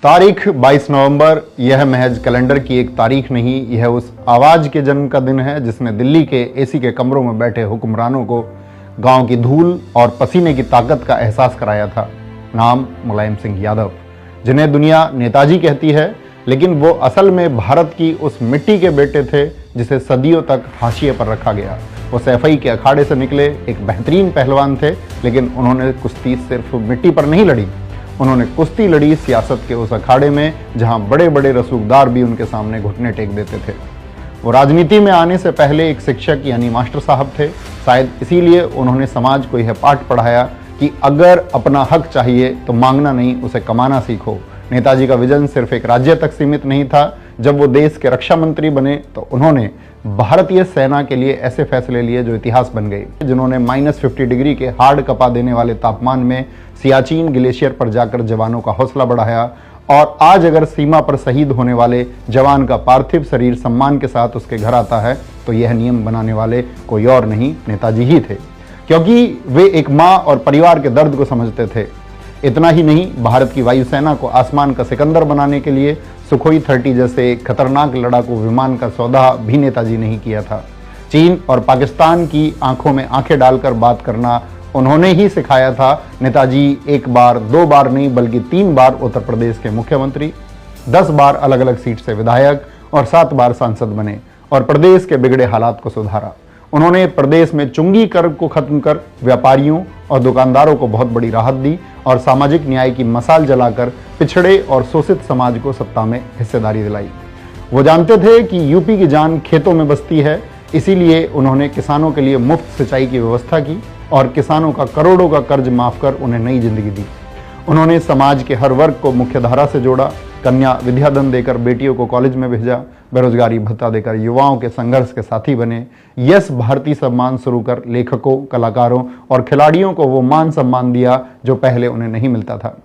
तारीख 22 नवंबर, यह महज कैलेंडर की एक तारीख नहीं, यह उस आवाज के जन्म का दिन है जिसने दिल्ली के एसी के कमरों में बैठे हुक्मरानों को गांव की धूल और पसीने की ताकत का एहसास कराया था। नाम मुलायम सिंह यादव, जिन्हें दुनिया नेताजी कहती है, लेकिन वो असल में भारत की उस मिट्टी के बेटे थे जिसे सदियों तक हाशिए पर रखा गया। वो सैफई के अखाड़े से निकले एक बेहतरीन पहलवान थे, लेकिन उन्होंने कुश्ती सिर्फ मिट्टी पर नहीं लड़ी, उन्होंने कुश्ती लड़ी सियासत के उस अखाड़े में जहां बड़े बड़े रसूखदार भी उनके सामने घुटने टेक देते थे। वो राजनीति में आने से पहले एक शिक्षक यानी मास्टर साहब थे। शायद इसीलिए उन्होंने समाज को यह पाठ पढ़ाया कि अगर अपना हक चाहिए तो मांगना नहीं, उसे कमाना सीखो। नेताजी का विजन सिर्फ एक राज्य तक सीमित नहीं था। जब वो देश के रक्षा मंत्री बने तो उन्होंने भारतीय सेना के लिए ऐसे फैसले लिए जो इतिहास बन गए, जिन्होंने -50 डिग्री के हार्ड कपा देने वाले तापमान में सियाचिन ग्लेशियर पर जाकर जवानों का हौसला बढ़ाया। और आज अगर सीमा पर शहीद होने वाले जवान का पार्थिव शरीर सम्मान के साथ उसके घर आता है तो यह नियम बनाने वाले कोई और नहीं, नेताजी ही थे, क्योंकि वे एक माँ और परिवार के दर्द को समझते थे। इतना ही नहीं, भारत की वायुसेना को आसमान का सिकंदर बनाने के लिए सुखोई 30 जैसे खतरनाक लड़ाकू विमान का सौदा भी नेताजी ने ही किया था। चीन और पाकिस्तान की आंखों में आंखें डालकर बात करना उन्होंने ही सिखाया था। नेताजी एक बार, दो बार नहीं बल्कि 3 बार उत्तर प्रदेश के मुख्यमंत्री, 10 बार अलग अलग सीट से विधायक और 7 बार सांसद बने और प्रदेश के बिगड़े हालात को सुधारा। उन्होंने प्रदेश में चुंगी कर को खत्म कर व्यापारियों और दुकानदारों को बहुत बड़ी राहत दी और सामाजिक न्याय की मशाल जलाकर पिछड़े और शोषित समाज को सत्ता में हिस्सेदारी दिलाई। वो जानते थे कि यूपी की जान खेतों में बसती है, इसीलिए उन्होंने किसानों के लिए मुफ्त सिंचाई की व्यवस्था की और किसानों का करोड़ों का कर्ज माफ कर उन्हें नई जिंदगी दी। उन्होंने समाज के हर वर्ग को मुख्यधारा से जोड़ा, कन्या विद्याधन देकर बेटियों को कॉलेज में भेजा, बेरोजगारी भत्ता देकर युवाओं के संघर्ष के साथी बने, यस भारतीय सम्मान शुरू कर लेखकों, कलाकारों और खिलाड़ियों को वो मान सम्मान दिया जो पहले उन्हें नहीं मिलता था।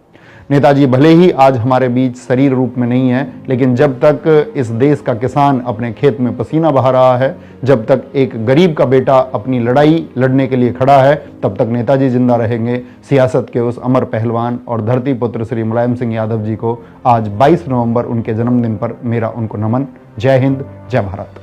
नेताजी भले ही आज हमारे बीच शरीर रूप में नहीं है, लेकिन जब तक इस देश का किसान अपने खेत में पसीना बहा रहा है, जब तक एक गरीब का बेटा अपनी लड़ाई लड़ने के लिए खड़ा है, तब तक नेताजी जिंदा रहेंगे। सियासत के उस अमर पहलवान और धरती पुत्र श्री मुलायम सिंह यादव जी को आज 22 नवंबर उनके जन्मदिन पर मेरा उनको नमन। जय हिंद, जय भारत।